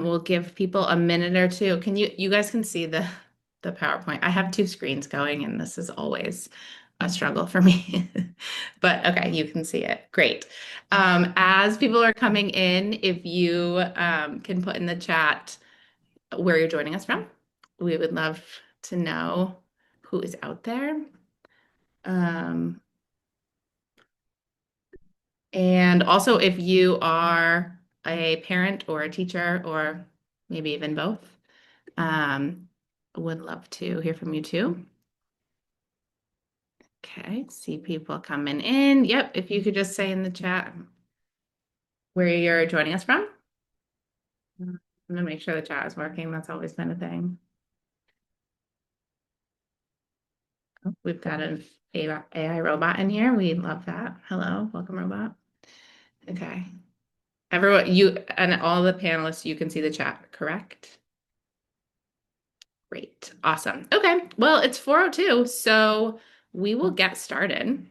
We'll give people a minute or two. You guys can see the PowerPoint. I have two screens going and this is always a struggle for me. But okay, you can see it. Great. As people are coming in, if you can put in the chat where you're joining us from, we would love to know who is out there. Um, and also if you are a parent or a teacher or maybe even both. Um, would love to hear from you too. Okay, see people coming in. Yep, if you could just say in the chat where you're joining us from. I'm gonna make sure the chat is working. That's always been a thing. Oh, we've got an AI robot in here. We love that. Hello, welcome, robot. Okay. Everyone, you and all the panelists, you can see the chat, correct? Great. Awesome. Okay. Well, it's 4:02, so we will get started.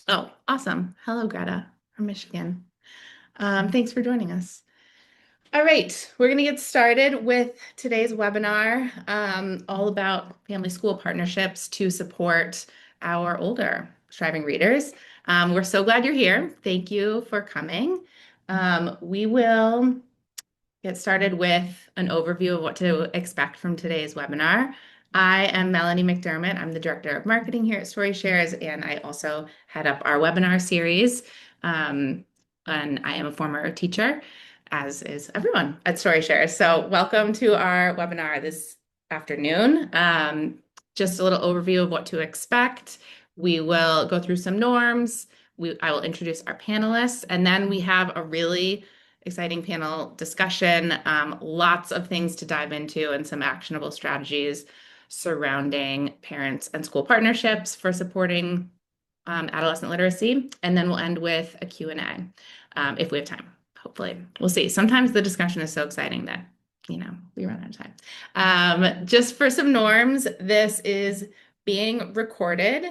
Oh, awesome. Hello, Greta from Michigan. Thanks for joining us. All right, we're going to get started with today's webinar, all about family school partnerships to support our older striving readers. We're so glad you're here. Thank you for coming. We will get started with an overview of what to expect from today's webinar. I am Melanie McDermott. I'm the Director of Marketing here at StoryShares, and I also head up our webinar series. And I am a former teacher, as is everyone at StoryShares. So welcome to our webinar this afternoon. Just a little overview of what to expect. We will go through some norms. I will introduce our panelists, and then we have a really exciting panel discussion, lots of things to dive into and some actionable strategies surrounding parents and school partnerships for supporting adolescent literacy. And then we'll end with a Q&A if we have time, hopefully. We'll see. Sometimes the discussion is so exciting that, we run out of time. Just for some norms, this is being recorded.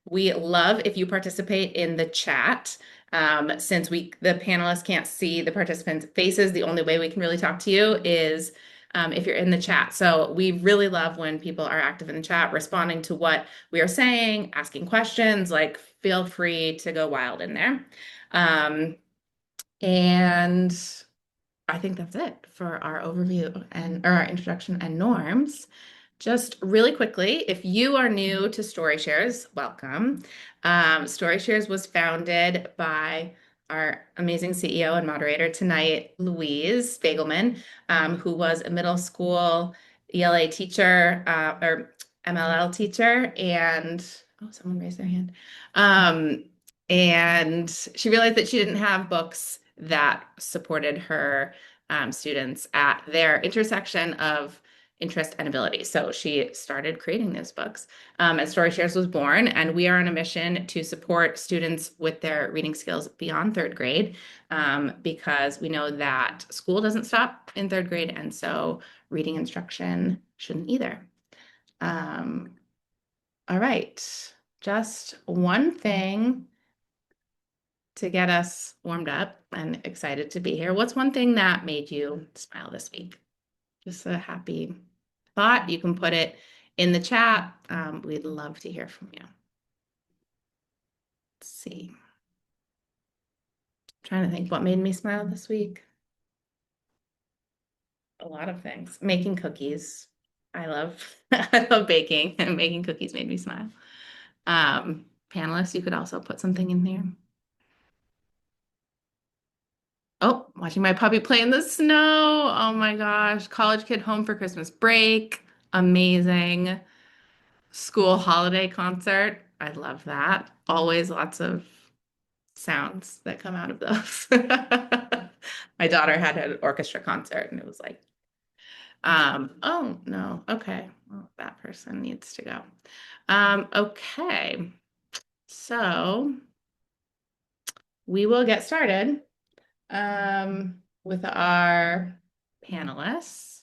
We love if you participate in the chat. Since the panelists can't see the participants' faces, the only way we can really talk to you is if you're in the chat. So we really love when people are active in the chat, responding to what we are saying, asking questions, like feel free to go wild in there. And I think that's it for our overview or our introduction and norms. Just really quickly, if you are new to StoryShares, welcome. StoryShares was founded by our amazing CEO and moderator tonight, Louise Spiegelman, who was a middle school ELA teacher or MLL teacher, and someone raised their hand. And she realized that she didn't have books that supported her students at their intersection of interest and ability. So she started creating those books. And StoryShares was born, and we are on a mission to support students with their reading skills beyond third grade, because we know that school doesn't stop in third grade, and so reading instruction shouldn't either. All right, just one thing to get us warmed up and excited to be here. What's one thing that made you smile this week? Just a happy thought. You can put it in the chat. We'd love to hear from you. Let's see. Trying to think what made me smile this week. A lot of things. Making cookies. I love I love baking, and making cookies made me smile. Panelists, you could also put something in there. Oh, watching my puppy play in the snow. Oh my gosh. College kid home for Christmas break. Amazing. School holiday concert. I love that. Always lots of sounds that come out of those. My daughter had an orchestra concert and it was like, oh no, okay. Well, that person needs to go. Okay. So we will get started with our panelists.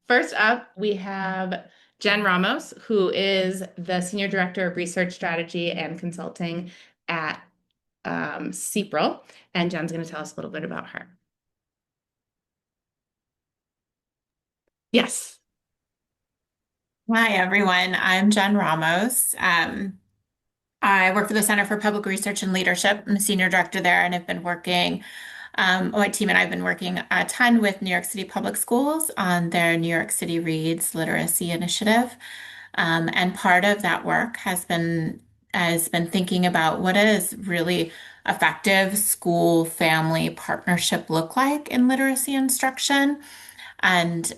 First up, we have Jen Ramos, who is the Senior Director of Research Strategy and Consulting at CPRL, and Jen's going to tell us a little bit about her. Yes. Hi, everyone. I'm Jen Ramos. I work for the Center for Public Research and Leadership. I'm a senior director there, and I've been working, my team and I have been working a ton with New York City Public Schools on their New York City Reads Literacy Initiative. And part of that work has been thinking about what does really effective school family partnership look like in literacy instruction. And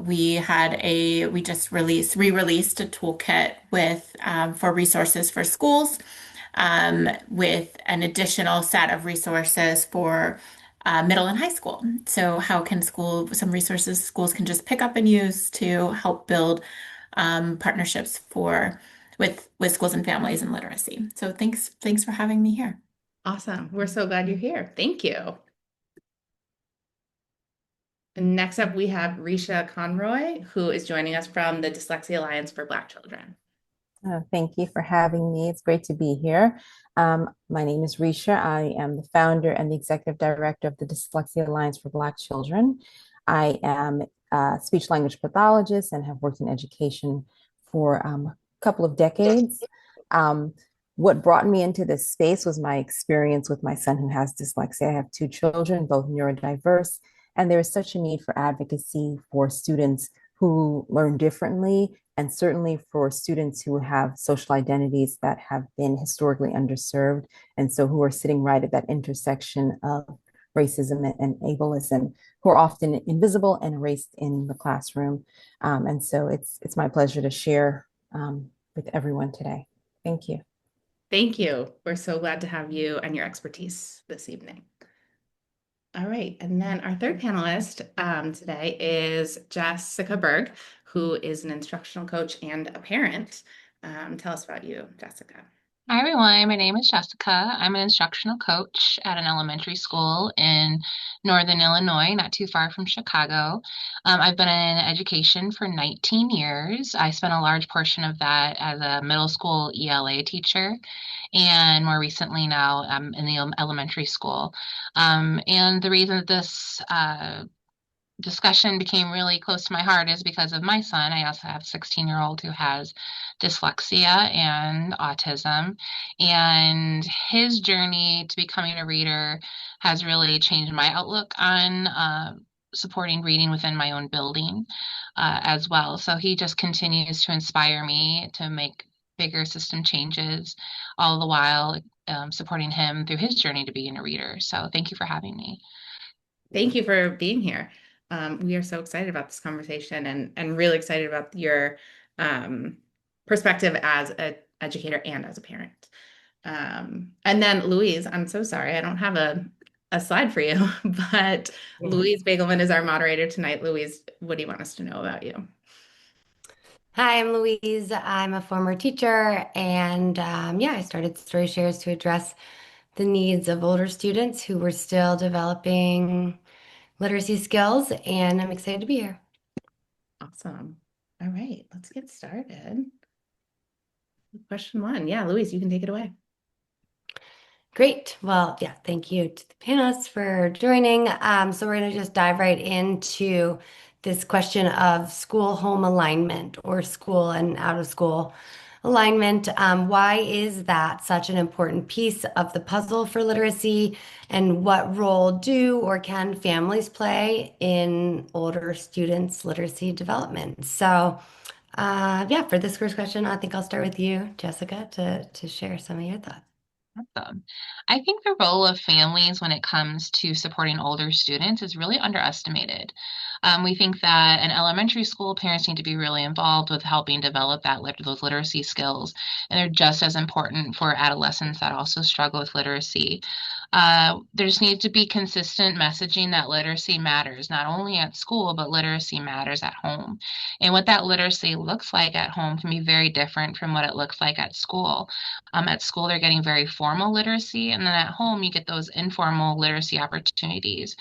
we just re-released a toolkit with for resources for schools, with an additional set of resources for middle and high school. So how can some resources schools can just pick up and use to help build partnerships with schools and families and literacy. So thanks for having me here. Awesome. We're so glad you're here. Thank you. And next up, we have Risha Conroy, who is joining us from the Dyslexia Alliance for Black Children. Thank you for having me. It's great to be here. My name is Risha. I am the founder and the executive director of the Dyslexia Alliance for Black Children. I am a speech language pathologist and have worked in education for a couple of decades. Um, what brought me into this space was my experience with my son who has dyslexia. I have two children, both neurodiverse, and there is such a need for advocacy for students who learn differently, and certainly for students who have social identities that have been historically underserved, and so who are sitting right at that intersection of racism and ableism, who are often invisible and erased in the classroom. And so it's my pleasure to share with everyone today. Thank you. Thank you. We're so glad to have you and your expertise this evening. All right. And then our third panelist today is Jessica Berg, who is an instructional coach and a parent. Tell us about you, Jessica. Hi everyone, my name is Jessica. I'm an instructional coach at an elementary school in Northern Illinois, not too far from Chicago. I've been in education for 19 years. I spent a large portion of that as a middle school ELA teacher, and more recently now I'm in the elementary school. And the reason that this discussion became really close to my heart is because of my son. I also have a 16-year-old who has dyslexia and autism. And his journey to becoming a reader has really changed my outlook on supporting reading within my own building as well. So he just continues to inspire me to make bigger system changes, all the while supporting him through his journey to being a reader. So thank you for having me. Thank you for being here. We are so excited about this conversation and really excited about your um, perspective as an educator and as a parent. And then Louise, I'm so sorry, I don't have a slide for you, but Louise Bagelman is our moderator tonight. Louise, what do you want us to know about you? Hi, I'm Louise. I'm a former teacher, and yeah, I started Story Shares to address the needs of older students who were still developing literacy skills, and I'm excited to be here. Awesome. All right, let's get started. Question one. Yeah, Louise, you can take it away. Great. Well, yeah, thank you to the panelists for joining. So we're going to just dive right into this question of school home alignment or school and out of school alignment. Why is that such an important piece of the puzzle for literacy? And what role do or can families play in older students' literacy development? So, yeah, for this first question, I think I'll start with you, Jessica, to share some of your thoughts. Awesome. I think the role of families when it comes to supporting older students is really underestimated. We think that in elementary school, parents need to be really involved with helping develop those literacy skills, and they're just as important for adolescents that also struggle with literacy. There just needs to be consistent messaging that literacy matters, not only at school, but literacy matters at home. And what that literacy looks like at home can be very different from what it looks like at school. At school, they're getting very formal literacy, and then at home, you get those informal literacy opportunities.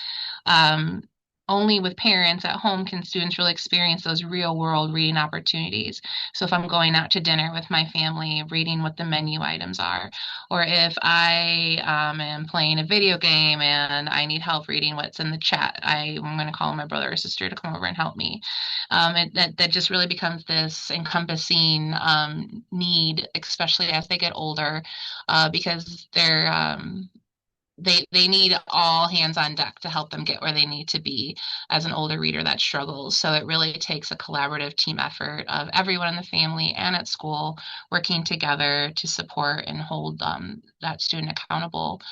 Um, only with parents at home can students really experience those real world reading opportunities. So if I'm going out to dinner with my family, reading what the menu items are, or if I am playing a video game and I need help reading what's in the chat, I'm going to call my brother or sister to come over and help me. That just really becomes this encompassing need, especially as they get older, because they need all hands on deck to help them get where they need to be as an older reader that struggles. So it really takes a collaborative team effort of everyone in the family and at school working together to support and hold that student accountable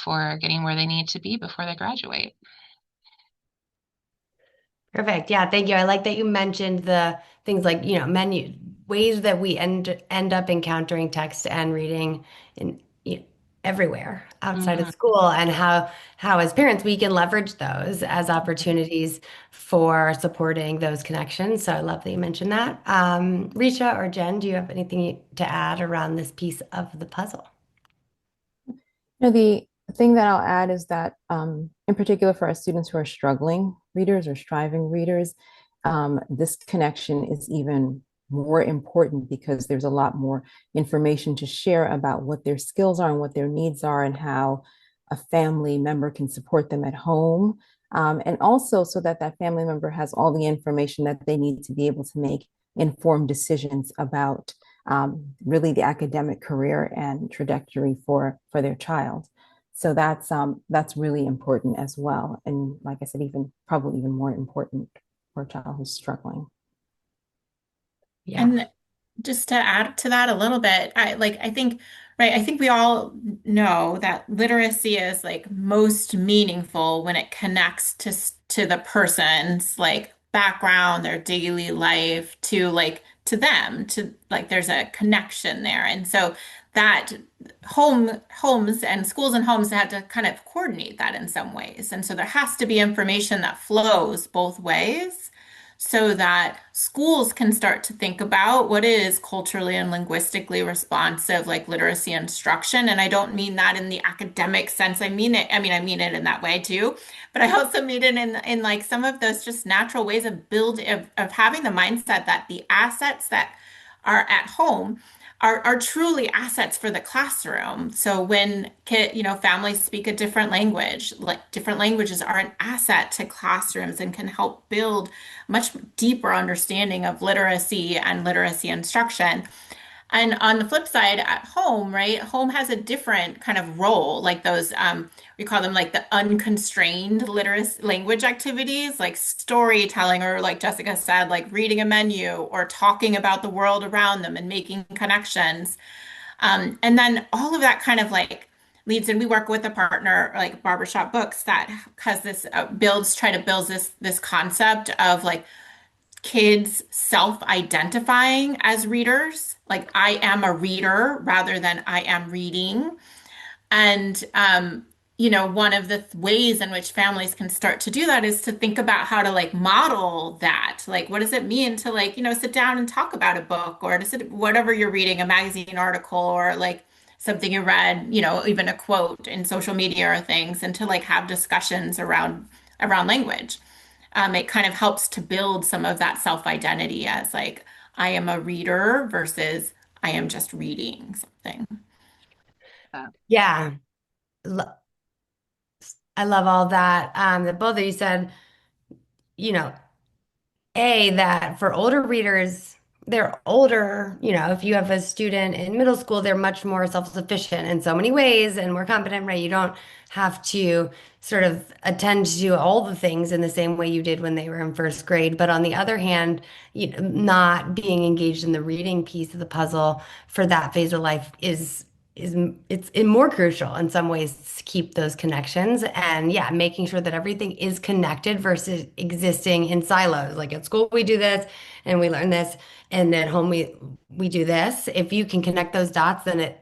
for getting where they need to be before they graduate. Perfect. Yeah, thank you. I like that you mentioned the things like, menu ways that we end up encountering text and reading in everywhere outside of Mhm. school, and how as parents we can leverage those as opportunities for supporting those connections. So I love that you mentioned that. Risha or Jen, do you have anything to add around this piece of the puzzle? The thing that I'll add is that, in particular for our students who are struggling readers or striving readers, this connection is even more important because there's a lot more information to share about what their skills are and what their needs are and how a family member can support them at home. And also so that that family member has all the information that they need to be able to make informed decisions about really the academic career and trajectory for their child. So that's really important as well. And like I said, even probably even more important for a child who's struggling. Yeah. And just to add to that a little bit, I think, right, I think we all know that literacy is like most meaningful when it connects to the person's like background, their daily life, to like to them, to like there's a connection there. And so that homes and schools and homes have to kind of coordinate that in some ways. And so there has to be information that flows both ways so that schools can start to think about what is culturally and linguistically responsive, like literacy instruction. And I don't mean that in the academic sense. I mean it in that way too. But I also mean it in like some of those just natural ways of having the mindset that the assets that are at home are truly assets for the classroom. So when families speak a different language, like different languages are an asset to classrooms and can help build much deeper understanding of literacy and literacy instruction. And on the flip side, at home, right, home has a different kind of role, like those, we call them like the unconstrained literacy language activities, like storytelling, or like Jessica said, like reading a menu or talking about the world around them and making connections. And then all of that kind of like leads in. We work with a partner like Barbershop Books that has this try to build this concept of like kids self-identifying as readers, like I am a reader rather than I am reading. And one of the ways in which families can start to do that is to think about how to like model that. Like, what does it mean to like, sit down and talk about a book or to sit, whatever you're reading, a magazine article or like something you read, even a quote in social media or things, and to like have discussions around language. It kind of helps to build some of that self-identity as like, I am a reader versus I am just reading something. Yeah. Lo- I love all that. That both of you said, you know, that for older readers, they're older, if you have a student in middle school, they're much more self-sufficient in so many ways and more competent, right? You don't have to sort of attend to all the things in the same way you did when they were in first grade. But on the other hand, not being engaged in the reading piece of the puzzle for that phase of life is it's more crucial in some ways to keep those connections, and yeah, making sure that everything is connected versus existing in silos. Like at school we do this and we learn this, and at home we do this. If you can connect those dots, then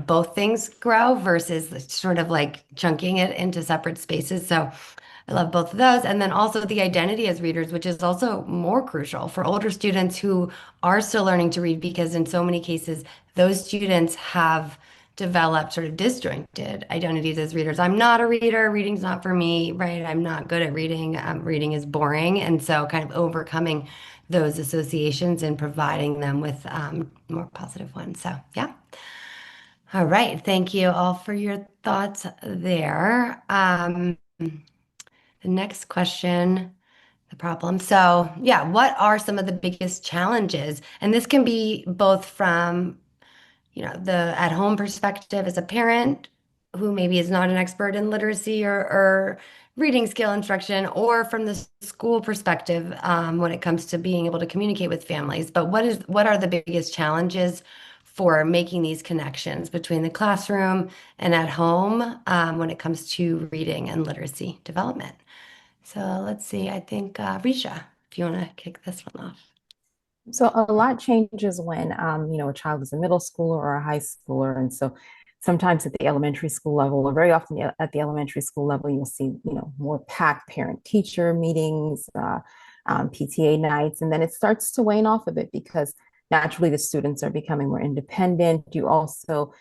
both things grow versus sort of like chunking it into separate spaces. So I love both of those. And then also the identity as readers, which is also more crucial for older students who are still learning to read, because in so many cases, those students have develop sort of disjointed identities as readers. I'm not a reader. Reading's not for me, right? I'm not good at reading. Reading is boring. And so kind of overcoming those associations and providing them with more positive ones. So, yeah. All right. Thank you all for your thoughts there. The next question, the problem. So, yeah, what are some of the biggest challenges? And this can be both from the at-home perspective as a parent who maybe is not an expert in literacy or reading skill instruction, or from the school perspective when it comes to being able to communicate with families. But what are the biggest challenges for making these connections between the classroom and at home when it comes to reading and literacy development? So let's see. I think Risha, if you want to kick this one off. So a lot changes when a child is a middle schooler or a high schooler. And so sometimes at the elementary school level, or very often at the elementary school level, you'll see, more packed parent-teacher meetings, PTA nights, and then it starts to wane off a bit because naturally the students are becoming more independent. You also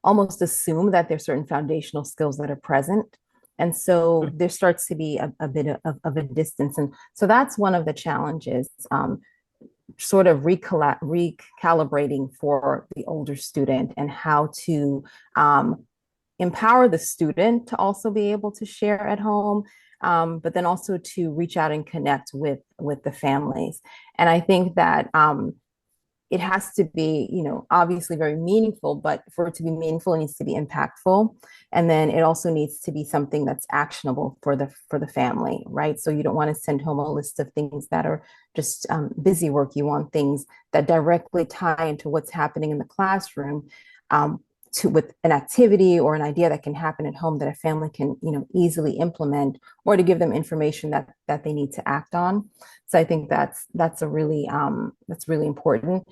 almost assume that there's certain foundational skills that are present. And so there starts to be a bit of a distance. And so that's one of the challenges. Sort of recalibrating for the older student and how to empower the student to also be able to share at home, but then also to reach out and connect with the families. And I think that it has to be, obviously very meaningful, but for it to be meaningful, it needs to be impactful. And then it also needs to be something that's actionable for the family, right? So you don't want to send home a list of things that are just busy work. You want things that directly tie into what's happening in the classroom, with an activity or an idea that can happen at home that a family can, easily implement, or to give them information that they need to act on. So I think that's really important.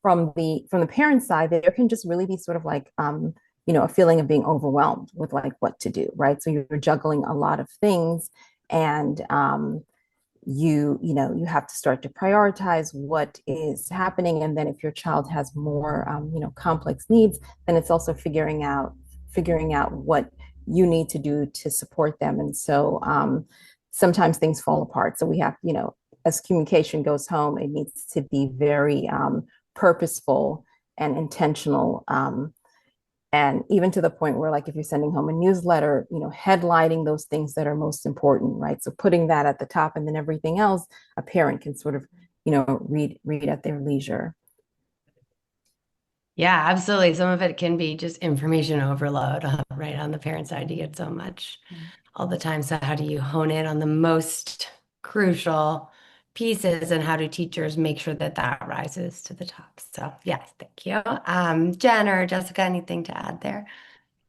From the parent side, there can just really be sort of like a feeling of being overwhelmed with like what to do, right? So you're juggling a lot of things, and you have to start to prioritize what is happening. And then if your child has more complex needs, then it's also figuring out what you need to do to support them. And so sometimes things fall apart, so we have, as communication goes home, it needs to be very purposeful and intentional, and even to the point where, like, if you're sending home a newsletter, headlining those things that are most important, right? So putting that at the top, and then everything else, a parent can sort of, read at their leisure. Yeah, absolutely. Some of it can be just information overload, right? On the parent side, you get so much all the time. So how do you hone in on the most crucial pieces, and how do teachers make sure that that rises to the top? So yes, thank you. Jen or Jessica, anything to add there?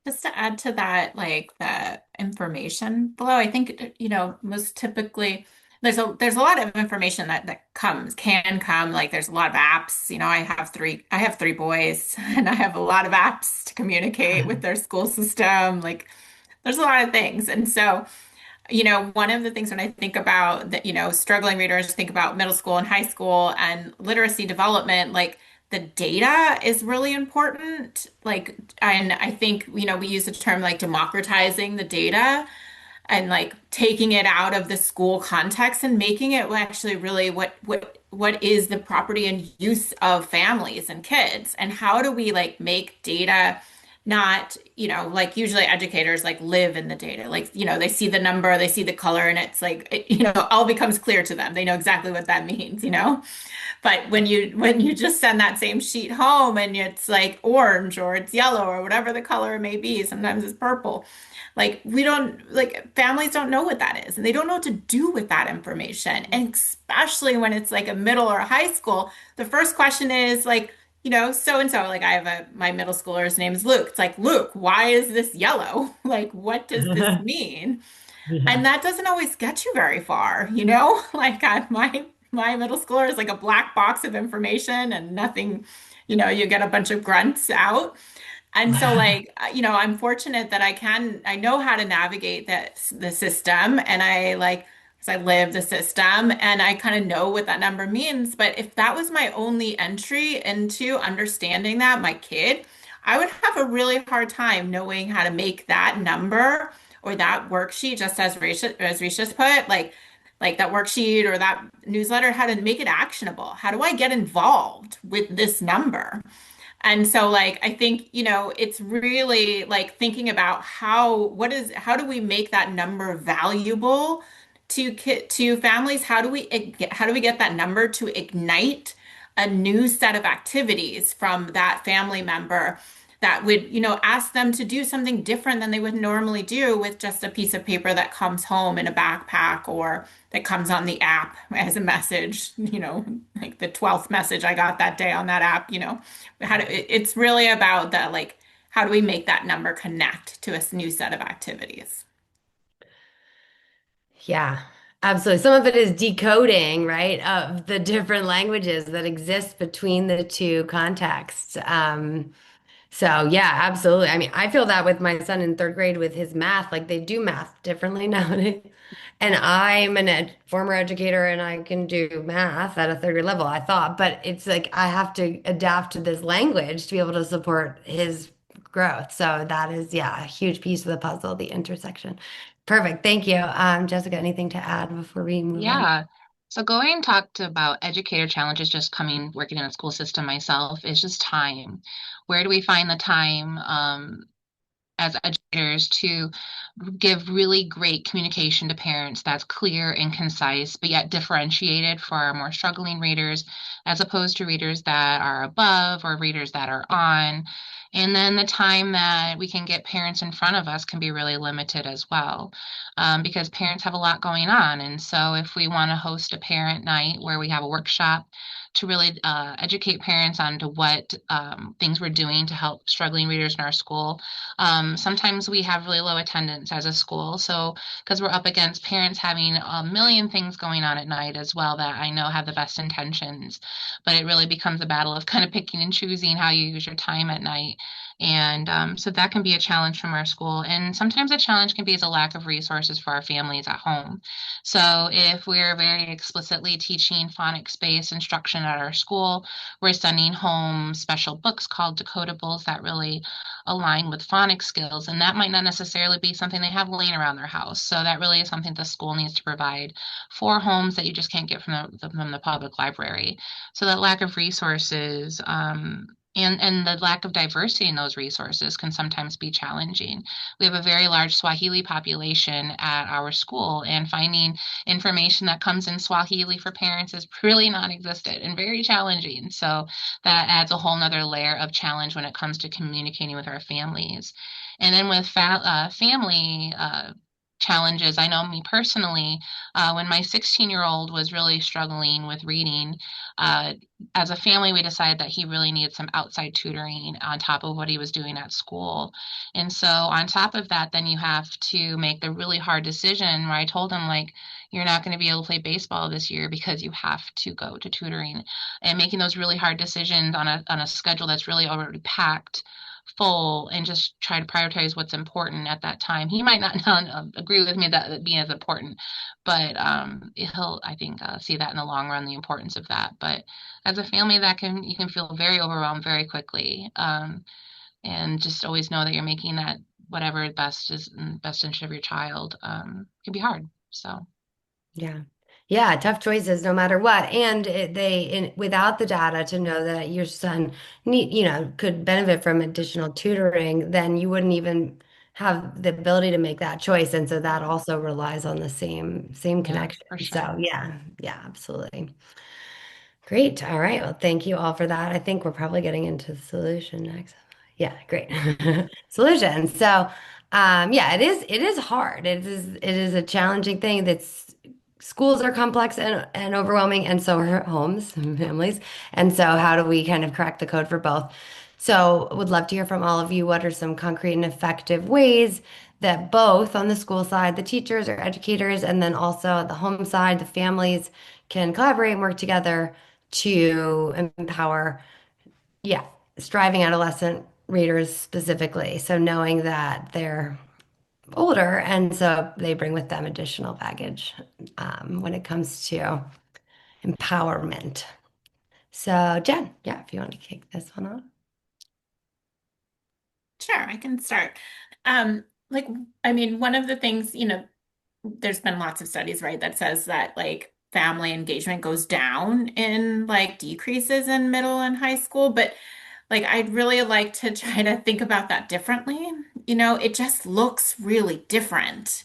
Just to add to that, like the information flow, I think, most typically there's a lot of information that can come. Like there's a lot of apps. I have three boys and I have a lot of apps to communicate with their school system. Like there's a lot of things. And so, one of the things when I think about that, struggling readers, think about middle school and high school and literacy development, like the data is really important. Like, and I think, we use the term like democratizing the data and like taking it out of the school context and making it actually really what is the property and use of families and kids, and how do we like make data not, like usually educators like live in the data, like, they see the number, they see the color, and it's like, all becomes clear to them. They know exactly what that means. But when you just send that same sheet home and it's like orange or it's yellow or whatever the color may be, sometimes it's purple. Like we don't like families don't know what that is, and they don't know what to do with that information. And especially when it's like a middle or a high school, the first question is like, so and so, like I have my middle schooler's name is Luke. It's like, Luke, why is this yellow? Like, what does this mean? And Yeah. that doesn't always get you very far. Like my middle schooler is like a black box of information and nothing, you get a bunch of grunts out. And so like, I'm fortunate that I know how to navigate the system, and I like, because I live the system and I kind of know what that number means. But if that was my only entry into understanding that, my kid, I would have a really hard time knowing how to make that number or that worksheet, just as Risha's put, like that worksheet or that newsletter, how to make it actionable. How do I get involved with this number? And so like I think, it's really like thinking about how do we make that number valuable to families? How do we get that number to ignite a new set of activities from that family member that would, ask them to do something different than they would normally do with just a piece of paper that comes home in a backpack or that comes on the app as a message, like the 12th message I got that day on that app, it's really about the like, how do we make that number connect to a new set of activities? Yeah, absolutely. Some of it is decoding, right, of the different languages that exist between the two contexts. So yeah, absolutely. I mean, I feel that with my son in third grade with his math, like they do math differently nowadays. And I'm an ed former educator and I can do math at a third grade level, I thought, but it's like I have to adapt to this language to be able to support his growth. So that is, yeah, a huge piece of the puzzle, the intersection. Perfect. Thank you. Jessica, anything to add before we move on? Yeah. So going talked about educator challenges just coming working in a school system myself is just time. Where do we find the time as educators to give really great communication to parents that's clear and concise, but yet differentiated for our more struggling readers, as opposed to readers that are above or readers that are on. And then the time that we can get parents in front of us can be really limited as well, because parents have a lot going on. And so if we want to host a parent night where we have a workshop to really educate parents on to what things we're doing to help struggling readers in our school. Sometimes we have really low attendance as a school. So, because we're up against parents having a million things going on at night as well that I know have the best intentions, but it really becomes a battle of kind of picking and choosing how you use your time at night. And so that can be a challenge from our school. And sometimes a challenge can be as a lack of resources for our families at home. So if we're very explicitly teaching phonics-based instruction at our school, we're sending home special books called decodables that really align with phonics skills. And that might not necessarily be something they have laying around their house. So that really is something the school needs to provide for homes that you just can't get from the public library. So that lack of resources, and the lack of diversity in those resources can sometimes be challenging. We have a very large Swahili population at our school, and finding information that comes in Swahili for parents is really non-existent and very challenging. So that adds a whole nother layer of challenge when it comes to communicating with our families. And then with family challenges, I know me personally, when my 16-year-old was really struggling with reading, uh, as a family, we decided that he really needed some outside tutoring on top of what he was doing at school. And so, on top of that, then you have to make the really hard decision where I told him, like, you're not going to be able to play baseball this year because you have to go to tutoring, and making those really hard decisions on a schedule that's really already packed full, and just try to prioritize what's important at that time. He might not agree with me that being as important, but he'll, I think, see that in the long run, the importance of that. But as a family, you can feel very overwhelmed very quickly, and just always know that you're making that whatever best is in the best interest of your child can be hard. So Yeah. Yeah, tough choices no matter what. And without the data to know that your son could benefit from additional tutoring, then you wouldn't even have the ability to make that choice. And so that also relies on the same yeah, connection. for So sure. yeah, yeah, absolutely. Great. All right. Well, thank you all for that. I think we're probably getting into the solution next. Yeah, great. Solution. So, yeah, it is hard. It is a challenging thing that's schools are complex and overwhelming, and so are homes and families. And so how do we kind of crack the code for both? So would love to hear from all of you. What are some concrete and effective ways that both on the school side, the teachers or educators, and then also the home side, the families can collaborate and work together to empower, yeah, striving adolescent readers specifically. So knowing that they're older and so they bring with them additional baggage when it comes to empowerment. So Jen, yeah, if you want to kick this one off. Sure, I can start. Like, I mean, one of the things, there's been lots of studies, right, that says that like family engagement goes down in like decreases in middle and high school, but like I'd really like to try to think about that differently. It just looks really different.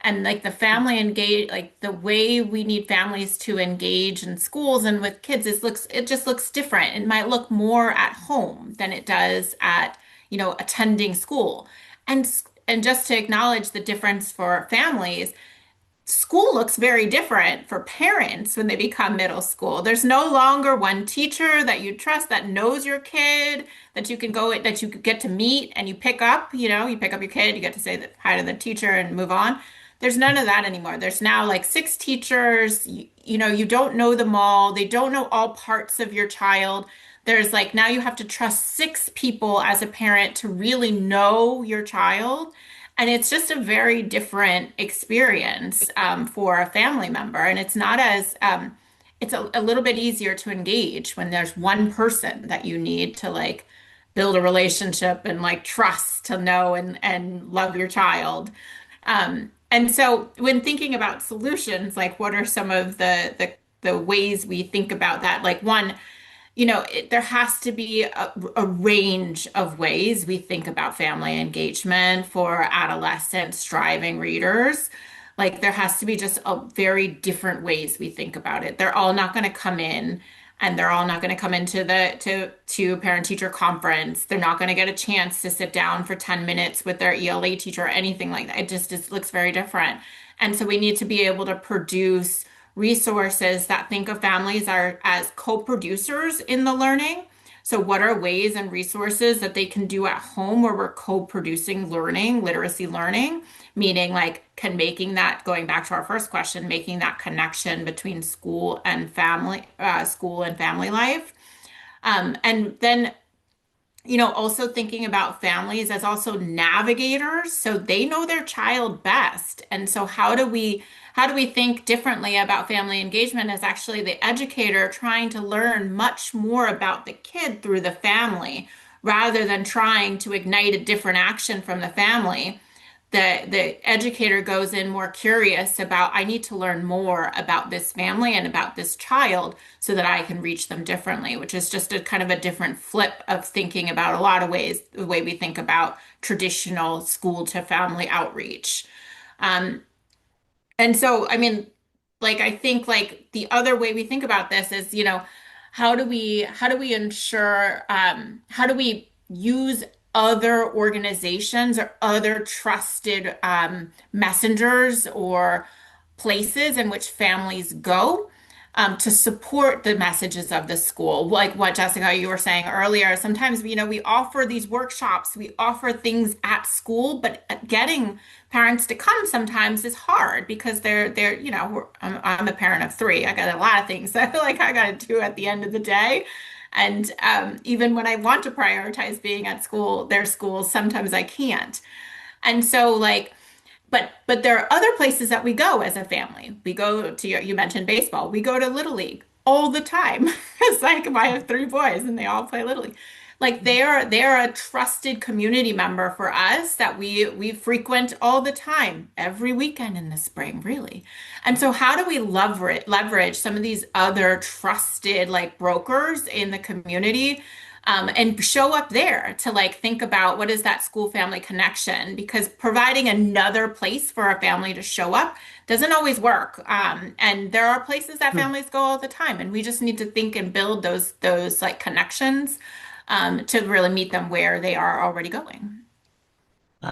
And like the family engage, like the way we need families to engage in schools and with kids it just looks different. It might look more at home than it does at, attending school. And and just to acknowledge the difference for families, school looks very different for parents when they become middle school. There's no longer one teacher that you trust that knows your kid, that you can go, that you get to meet and you pick up, you pick up your kid, you get to say hi to the teacher and move on. There's none of that anymore. There's now like six teachers, you don't know them all. They don't know all parts of your child. There's like now you have to trust six people as a parent to really know your child. And it's just a very different experience for a family member. And it's not as, it's a little bit easier to engage when there's one person that you need to like build a relationship and like trust to know and love your child. And so when thinking about solutions, like what are some of the ways we think about that? Like one, there has to be a range of ways we think about family engagement for adolescent striving readers. Like there has to be just a very different ways we think about it. They're all not going to come in and they're all not going to come into the to parent teacher conference. They're not going to get a chance to sit down for 10 minutes with their ELA teacher or anything like that. It looks very different. And so we need to be able to produce resources that think of families are as co-producers in the learning. So what are ways and resources that they can do at home where we're co-producing learning, literacy learning, meaning like can making that, going back to our first question, making that connection between school and family life. And then also thinking about families as also navigators, so they know their child best. And so how do we think differently about family engagement as actually the educator trying to learn much more about the kid through the family rather than trying to ignite a different action from the family? The educator goes in more curious about, I need to learn more about this family and about this child so that I can reach them differently, which is just a kind of a different flip of thinking about a lot of ways, the way we think about traditional school to family outreach. Um, and so, I mean, like I think like the other way we think about this is, how do we ensure how do we use other organizations or other trusted messengers or places in which families go to support the messages of the school. Like what Jessica, you were saying earlier, sometimes we offer these workshops, we offer things at school, but getting parents to come sometimes is hard because they're I'm a parent of three. I got a lot of things that I feel like I got to do at the end of the day. And even when I want to prioritize being at school, their schools, sometimes I can't. And so like but there are other places that we go as a family. We go to you mentioned baseball. We go to Little League all the time. It's like I have three boys and they all play Little League. Like they're a trusted community member for us that we frequent all the time, every weekend in the spring, really. And so how do we leverage some of these other trusted like brokers in the community and show up there to like think about what is that school family connection? Because providing another place for a family to show up doesn't always work. And there are places that Hmm. families go all the time, and we just need to think and build those like connections to really meet them where they are already going.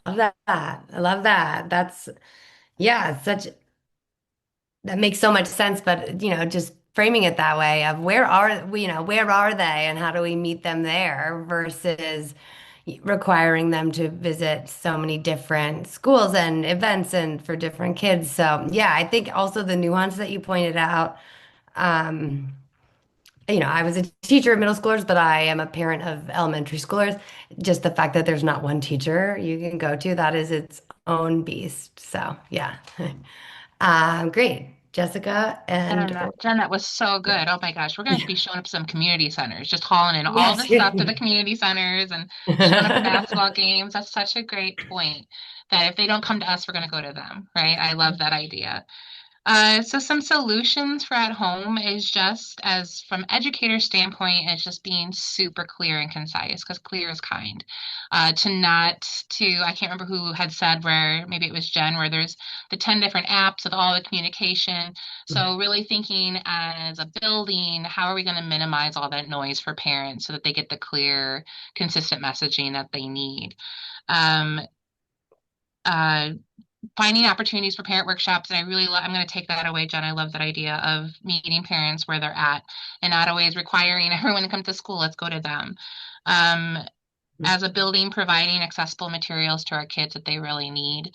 Love that. I love that. Yeah, such that makes so much sense, but just framing it that way of where are they and how do we meet them there versus requiring them to visit so many different schools and events and for different kids. So yeah, I think also the nuance that you pointed out, um, I was a teacher of middle schoolers, but I am a parent of elementary schoolers. Just the fact that there's not one teacher you can go to, that is its own beast. So yeah. Great. Jessica, and And Jen, that was so good. Oh my gosh, we're going to be showing up some community centers, just hauling in all yes. this stuff to the community centers and showing up at basketball games. That's such a great point that if they don't come to us, we're going to go to them, right? I love that idea. So some solutions for at home is just as from educator standpoint, it's just being super clear and concise because clear is kind. To not to I can't remember who had said where maybe it was Jen where there's the 10 different apps with all the communication. So really thinking as a building, how are we going to minimize all that noise for parents so that they get the clear, consistent messaging that they need. Um, uh, Finding opportunities for parent workshops, and I'm going to take that away, Jen. I love that idea of meeting parents where they're at and not always requiring everyone to come to school. Let's go to them. um, as a building, providing accessible materials to our kids that they really need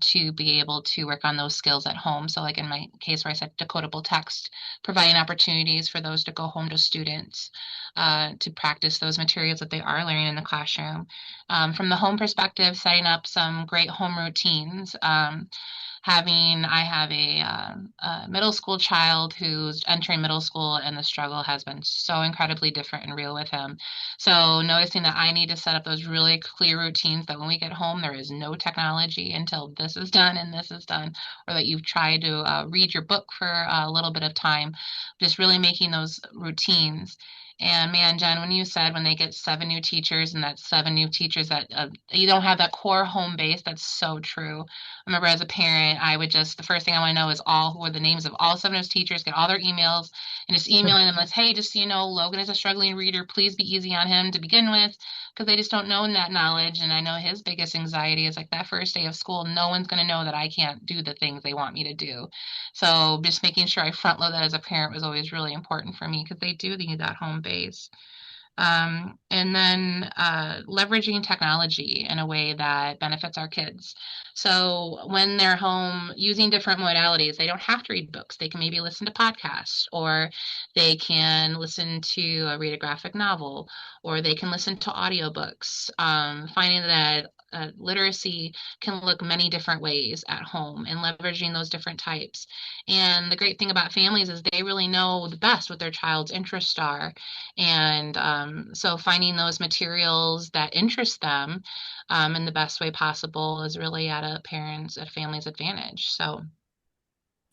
to be able to work on those skills at home. So like in my case where I said decodable text, providing opportunities for those to go home to students to practice those materials that they are learning in the classroom. From the home perspective, setting up some great home routines. I have a middle school child who's entering middle school, and the struggle has been so incredibly different and real with him. So noticing that I need to set up those really clear routines that when we get home, there is no technology until this is done and this is done, or that you've tried to read your book for a little bit of time, just really making those routines. And man, Jen, when you said when they get seven new teachers and that seven new teachers that you don't have that core home base, that's so true. I remember as a parent, I would just, the first thing I want to know is all who are the names of all seven of those teachers, get all their emails, and just emailing them like, hey, just so you know, Logan is a struggling reader. Please be easy on him to begin with, because they just don't know that knowledge. And I know his biggest anxiety is like that first day of school, no one's going to know that I can't do the things they want me to do. So just making sure I front load that as a parent was always really important for me because they do need that home base. And then leveraging technology in a way that benefits our kids. So when they're home using different modalities, they don't have to read books. They can maybe listen to podcasts, or they can listen to read a graphic novel, or they can listen to audiobooks. Finding that literacy can look many different ways at home and leveraging those different types. And the great thing about families is they really know the best what their child's interests are, and so finding those materials that interest them in the best way possible is really at a family's advantage. So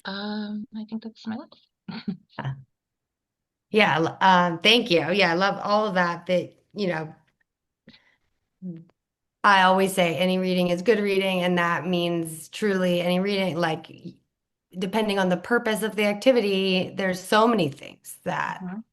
I think that's my list. Yeah, thank you. Yeah, I love all of that. I always say any reading is good reading, and that means truly any reading, like depending on the purpose of the activity, there's so many things that Mhm.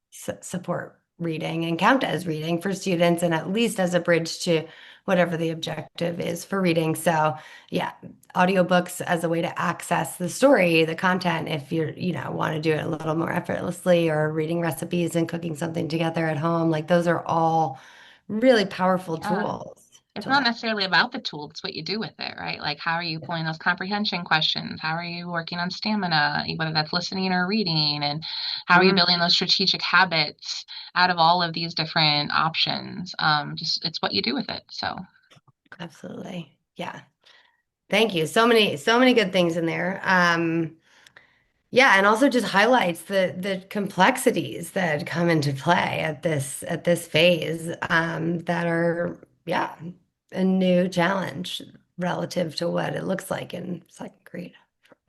support reading and count as reading for students, and at least as a bridge to whatever the objective is for reading. So, yeah, audiobooks as a way to access the story, the content, if want to do it a little more effortlessly, or reading recipes and cooking something together at home, like those are all really powerful Yeah. tools It's to not learn. necessarily about the tool, it's what you do with it, right? Like, how are you pulling those comprehension questions? How are you working on stamina, whether that's listening or reading? And how are you Mm, building those strategic habits out of all of these different options? Just it's what you do with it. So, absolutely. Yeah. Thank you. So many good things in there. Yeah, and also just highlights the complexities that come into play at this phase that are, yeah, a new challenge relative to what it looks like in second grade,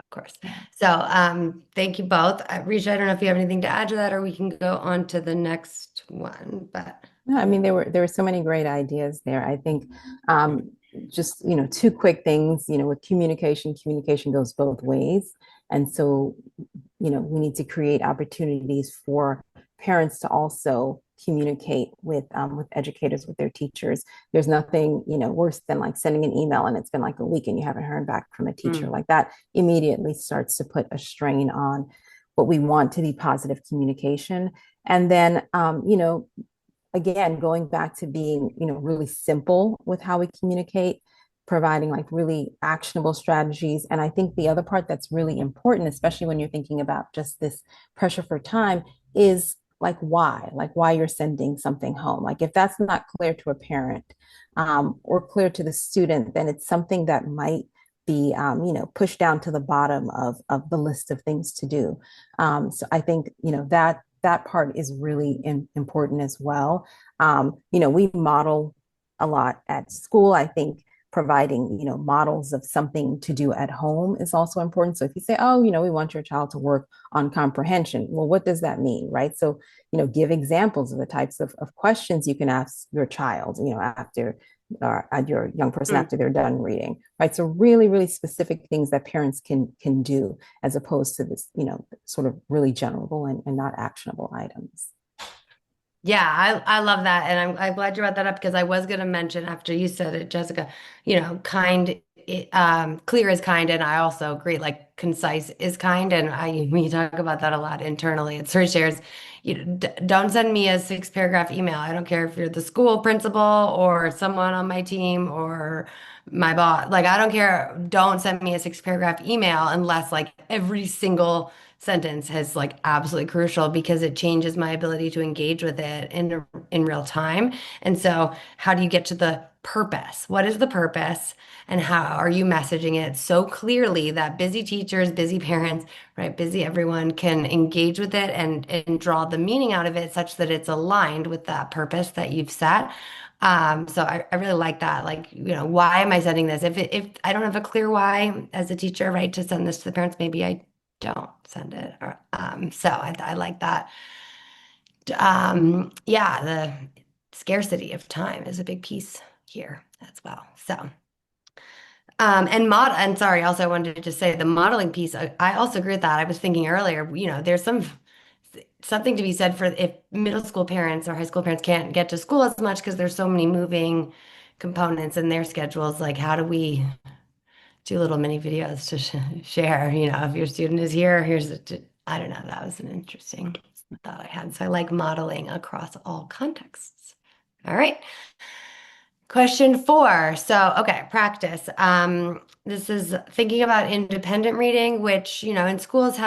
of course. yeah. So thank you both. Risha, I don't know if you have anything to add to that, or we can go on to the next one, but No, I mean there were so many great ideas there. I think um, just two quick things. With communication goes both ways, and so we need to create opportunities for parents to also communicate with educators, with their teachers. There's nothing worse than like sending an email and it's been like a week and you haven't heard back from a teacher. mm, Like that immediately starts to put a strain on what we want to be positive communication. And then again, going back to being, really simple with how we communicate, providing like really actionable strategies. And I think the other part that's really important, especially when you're thinking about just this pressure for time, is like why you're sending something home. Like if that's not clear to a parent or clear to the student, then it's something that might be pushed down to the bottom of the list of things to do. So I think that part is really important as well. We model a lot at school. I think providing models of something to do at home is also important. So if you say, oh, we want your child to work on comprehension, well, what does that mean, right? So give examples of the types of questions you can ask your child after your young person after they're done reading, right? So really, really specific things that parents can do, as opposed to this sort of really general and not actionable items. Yeah, I love that. And I'm glad you brought that up because I was going to mention after you said it, Jessica, kind, clear is kind. And I also agree, like concise is kind. And we talk about that a lot internally at Search Shares. Don't send me a 6 paragraph email. I don't care if you're the school principal or someone on my team or my boss. Like, I don't care. Don't send me a 6 paragraph email unless like every single sentence has like absolutely crucial because it changes my ability to engage with it in real time. And so, how do you get to the purpose? What is the purpose? And how are you messaging it so clearly that busy teachers, busy parents, right, busy everyone can engage with it and draw the meaning out of it such that it's aligned with that purpose that you've set. So I really like that. Like, why am I sending this? If I don't have a clear why as a teacher, right, to send this to the parents, maybe I don't send it. So I like that. Yeah, the scarcity of time is a big piece here as well. So, and sorry, also I wanted to just say the modeling piece. I also agree with that. I was thinking earlier, there's something to be said for if middle school parents or high school parents can't get to school as much because there's so many moving components in their schedules. Like, how do we do little mini videos to share? If your student is here, I don't know. That was an interesting thought I had. So I like modeling across all contexts. All right. Question 4. So, okay, practice. This is thinking about independent reading, which, in schools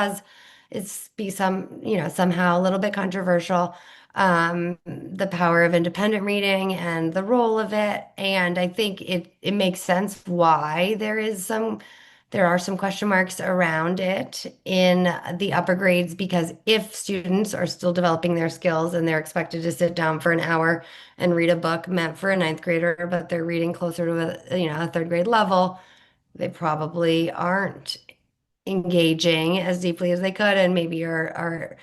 it's be somehow a little bit controversial. The power of independent reading and the role of it. And I think it makes sense why there are some question marks around it in the upper grades because if students are still developing their skills and they're expected to sit down for an hour and read a book meant for a ninth grader, but they're reading closer to a third grade level, they probably aren't engaging as deeply as they could and maybe are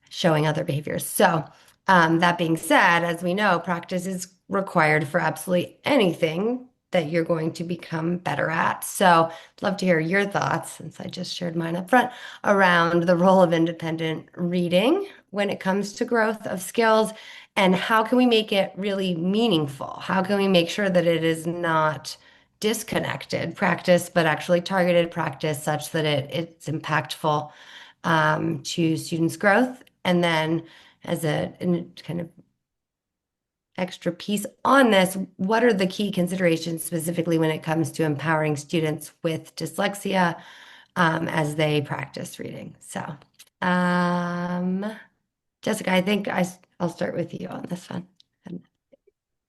showing other behaviors. So, that being said, as we know, practice is required for absolutely anything that you're going to become better at. So, I'd love to hear your thoughts, since I just shared mine up front, around the role of independent reading when it comes to growth of skills and how can we make it really meaningful? How can we make sure that it is not disconnected practice, but actually targeted practice such that it's impactful to students' growth. And then, as a kind of extra piece on this, what are the key considerations specifically when it comes to empowering students with dyslexia as they practice reading? So, um, Jessica, I think I'll start with you on this one.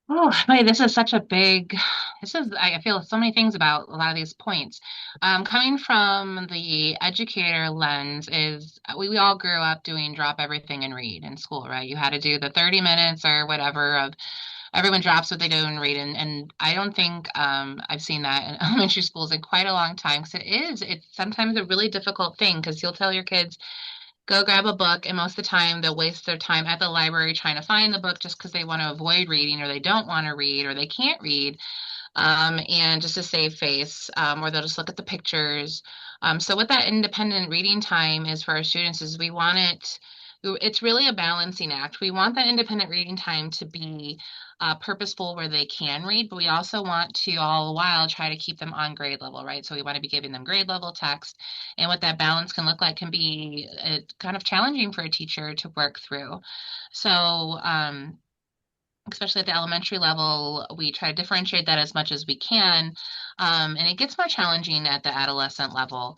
Oh, wait, this is such a big, I feel so many things about a lot of these points. Coming from the educator lens is we all grew up doing drop everything and read in school, right? You had to do the 30 minutes or whatever of everyone drops what they do and read. And I don't think I've seen that in elementary schools in quite a long time because it's sometimes a really difficult thing because you'll tell your kids, go grab a book, and most of the time they'll waste their time at the library trying to find the book just because they want to avoid reading or they don't want to read or they can't read, and just to save face, or they'll just look at the pictures. So what that independent reading time is for our students is we want it's really a balancing act. We want that independent reading time to be purposeful where they can read, but we also want to all the while try to keep them on grade level, right? So we want to be giving them grade level text. And what that balance can look like can be kind of challenging for a teacher to work through. So, especially at the elementary level, we try to differentiate that as much as we can. And it gets more challenging at the adolescent level.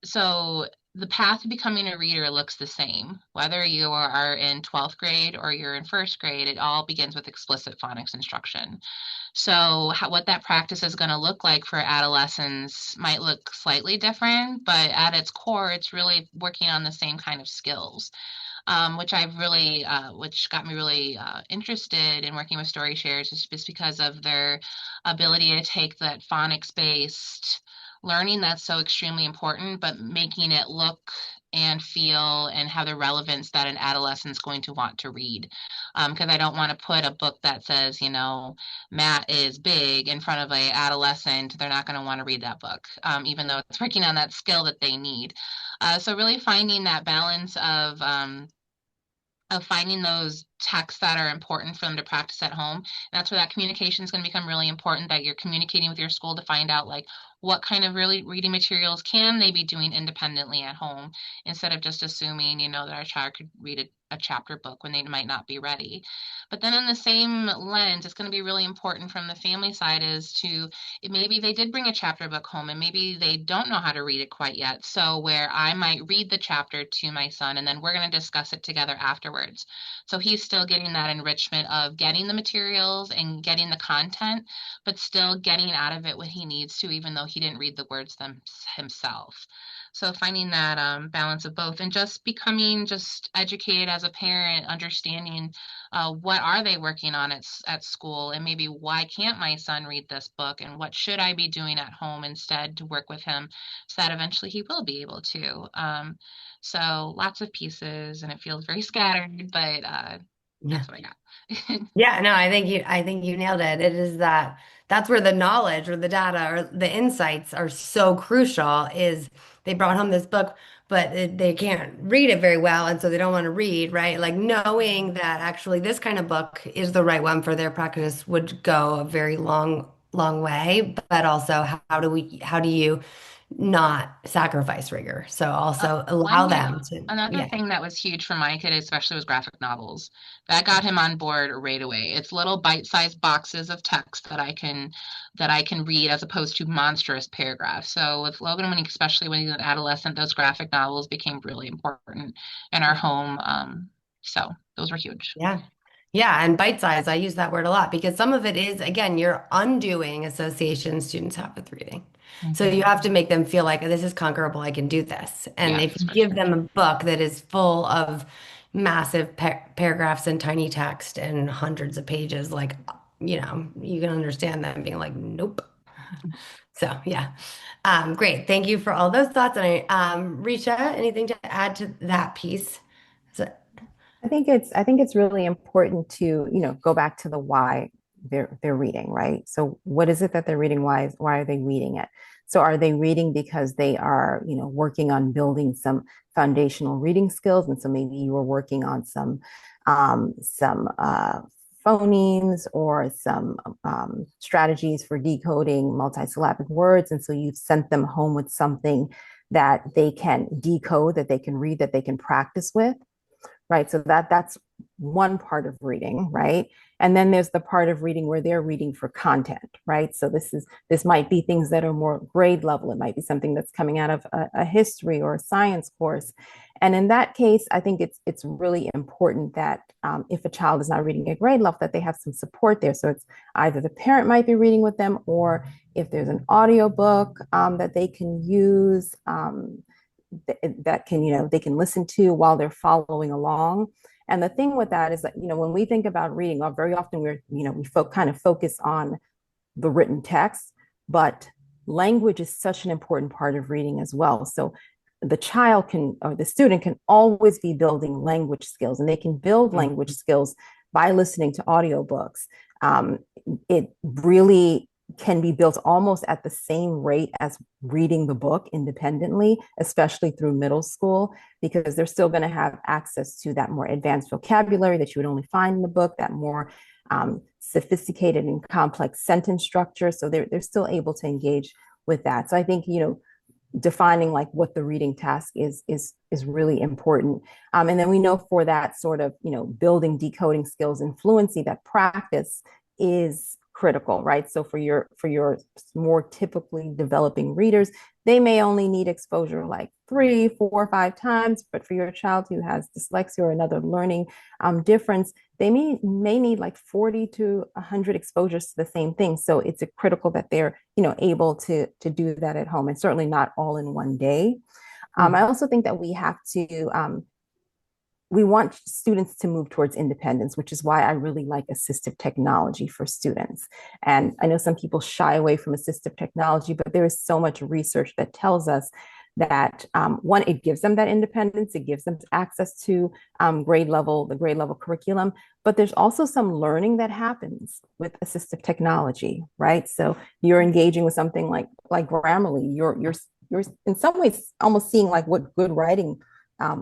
So the path to becoming a reader looks the same. Whether you are in 12th grade or you're in first grade, it all begins with explicit phonics instruction. So what that practice is going to look like for adolescents might look slightly different, but at its core, it's really working on the same kind of skills, which got me really interested in working with story shares is just because of their ability to take that phonics based learning that's so extremely important, but making it look and feel and have the relevance that an adolescent's going to want to read. Because I don't want to put a book that says, Matt is big in front of a adolescent. They're not going to want to read that book, even though it's working on that skill that they need. So really finding that balance of finding those texts that are important for them to practice at home. And that's where that communication is going to become really important, that you're communicating with your school to find out like what kind of really reading materials can they be doing independently at home instead of just assuming, that our child could read a chapter book when they might not be ready. But then in the same lens, it's going to be really important from the family side is to maybe they did bring a chapter book home and maybe they don't know how to read it quite yet. So where I might read the chapter to my son and then we're going to discuss it together afterwards. So he's still getting that enrichment of getting the materials and getting the content, but still getting out of it what he needs to, even though he didn't read the words himself. So finding that balance of both and just becoming just educated as a parent, understanding what are they working on at school and maybe why can't my son read this book and what should I be doing at home instead to work with him so that eventually he will be able to. So lots of pieces and it feels very scattered, but Yeah. that's what I got. Yeah, no, I think you nailed it. It is that's where the knowledge or the data or the insights are so crucial is they brought home this book, but they can't read it very well, and so they don't want to read, right? Like knowing that actually this kind of book is the right one for their practice would go a very long way, but also how do you not sacrifice rigor? So also allow them to, Another yeah. thing that was huge for my kid, especially was graphic novels. That got him on board right away. It's little bite-sized boxes of text that I can read as opposed to monstrous paragraphs. So with Logan, especially when he's an adolescent, those graphic novels became really important in our home. So those were huge. Yeah. Yeah, and bite size, I use that word a lot because some of it is, again, you're undoing associations students have with reading. So you Mhm. have to make them feel like this is conquerable, I can do this. And if Yes, you for give sure. them a book that is full of massive paragraphs and tiny text and hundreds of pages, like, you can understand them being like, nope. So yeah. Great. Thank you for all those thoughts. And Risha, anything to add to that piece? So, I think it's really important to, go back to the why they're reading, right? So what is it that they're reading? Why are they reading it? So are they reading because they are, working on building some foundational reading skills? And so maybe you were working on some phonemes or some strategies for decoding multisyllabic words. And so you've sent them home with something that they can decode, that they can read, that they can practice with, right? So that's one part of reading, right? And then there's the part of reading where they're reading for content, right? So this might be things that are more grade level. It might be something that's coming out of a history or a science course. And in that case, I think it's really important that if a child is not reading at grade level, that they have some support there. So it's either the parent might be reading with them, or if there's an audio book that they can use, that can, they can listen to while they're following along. And the thing with that is that, when we think about reading, very often kind of focus on the written text, but language is such an important part of reading as well. So the child can, or the student can always be building language skills, and they can build language skills by listening to audiobooks. It really can be built almost at the same rate as reading the book independently, especially through middle school, because they're still going to have access to that more advanced vocabulary that you would only find in the book, that more sophisticated and complex sentence structure. So they're still able to engage with that. So I think, defining like what the reading task is really important. And then we know for that sort of, building decoding skills and fluency, that practice is critical, right? So for your more typically developing readers, they may only need exposure like 3, 4, 5 times, but for your child who has dyslexia or another learning difference, they may need like 40 to 100 exposures to the same thing. So it's critical that they're, able to do that at home, and certainly not all in one day. I also think that we want students to move towards independence, which is why I really like assistive technology for students. And I know some people shy away from assistive technology, but there is so much research that tells us that one, it gives them that independence, it gives them access to the grade level curriculum, but there's also some learning that happens with assistive technology, right? So you're engaging with something like Grammarly, you're in some ways almost seeing like what good writing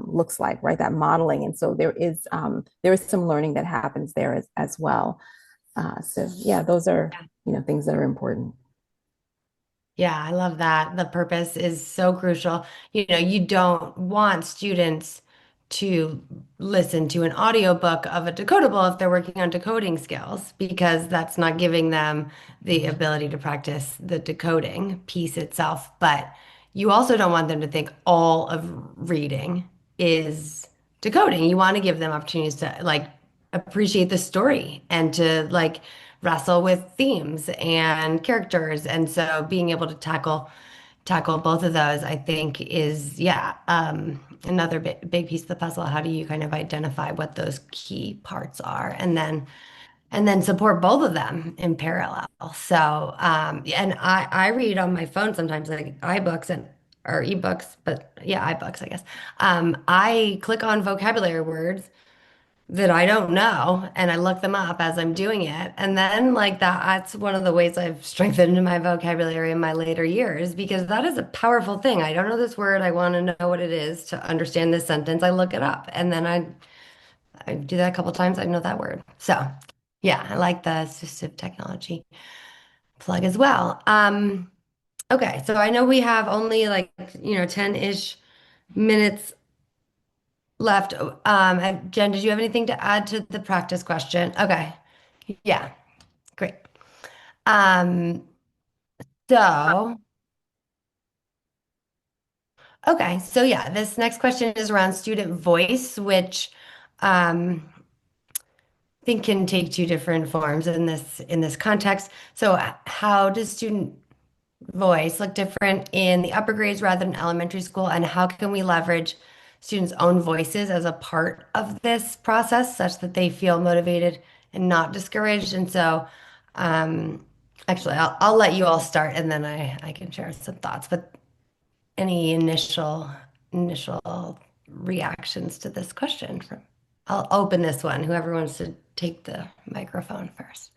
looks like, right? That modeling. And so there is some learning that happens there as well. So yeah, those are, things that are important. Yeah, I love that. The purpose is so crucial. You don't want students to listen to an audiobook of a decodable if they're working on decoding skills, because that's not giving them the ability to practice the decoding piece itself. But you also don't want them to think all of reading is decoding. You want to give them opportunities to like appreciate the story and to like wrestle with themes and characters. And so being able to tackle both of those, I think is, yeah, another big piece of the puzzle. How do you kind of identify what those key parts are and then support both of them in parallel? So, and I read on my phone sometimes like iBooks and or ebooks, but yeah, iBooks, I guess. I click on vocabulary words that I don't know, and I look them up as I'm doing it. And then like that's one of the ways I've strengthened my vocabulary in my later years, because that is a powerful thing. I don't know this word. I want to know what it is to understand this sentence. I look it up, and then I do that a couple times. I know that word. So yeah, I like the assistive technology plug as well. Okay, so I know we have only like 10-ish minutes left. And Jen, did you have anything to add to the practice question? Okay. Yeah, great. Um, so, okay. So yeah, this next question is around student voice, which I think can take two different forms in this context. So how does student voice look different in the upper grades rather than elementary school? And how can we leverage students' own voices as a part of this process such that they feel motivated and not discouraged? And so, um, actually, I'll let you all start and then I can share some thoughts. But any initial reactions to this question from, I'll open this one. Whoever wants to take the microphone first.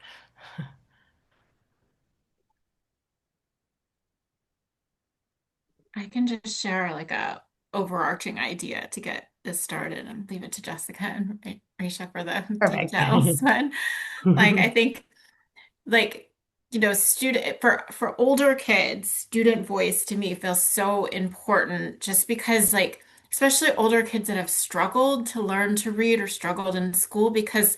I can just share like a overarching idea to get this started and leave it to Jessica and Risha for the Perfect. details. But like I think like student for older kids, student voice to me feels so important just because like especially older kids that have struggled to learn to read or struggled in school because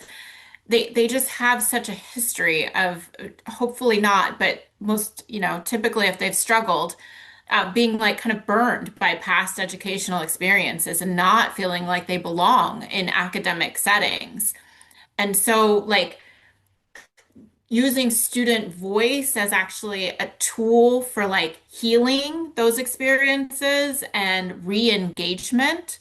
they just have such a history of hopefully not, but most, typically if they've struggled, being like kind of burned by past educational experiences and not feeling like they belong in academic settings. And so like using student voice as actually a tool for like healing those experiences and re-engagement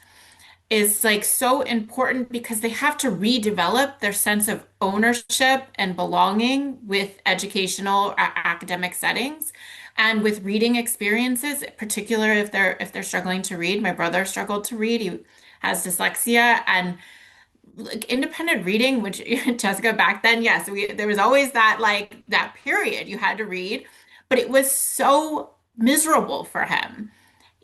is like so important because they have to redevelop their sense of ownership and belonging with educational academic settings and with reading experiences, particularly if they're struggling to read. My brother struggled to read. He has dyslexia and like independent reading, which Jessica back then, yes, there was always that like that period you had to read, but it was so miserable for him.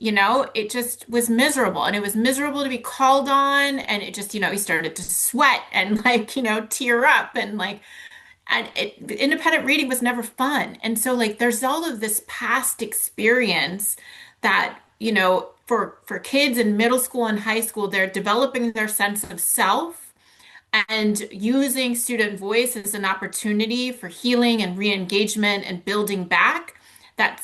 It just was miserable and it was miserable to be called on. And it just, he started to sweat and like, tear up and like, independent reading was never fun. And so like, there's all of this past experience that, for kids in middle school and high school, they're developing their sense of self and using student voice as an opportunity for healing and re-engagement and building back. that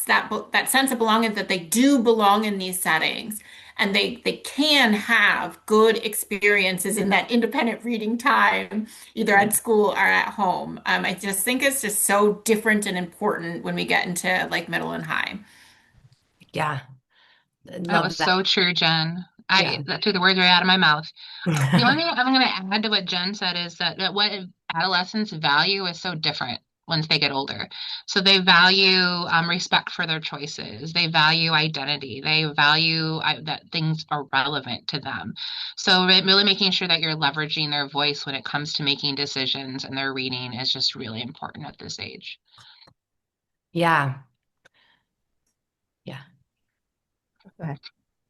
sense of belonging, that they do belong in these settings, and they can have good experiences in that independent reading time, either Yeah. at school or at home. I just think it's just so different and important when we get into like middle and high. Yeah. That was Love that. so true, Jen. Yeah. That took the words right out of my mouth. The only thing I'm going to add to what Jen said is that what adolescents value is so different once they get older. So they value respect for their choices. They value identity. They value that things are relevant to them. So really making sure that you're leveraging their voice when it comes to making decisions and their reading is just really important at this age. Yeah. Yeah. Okay.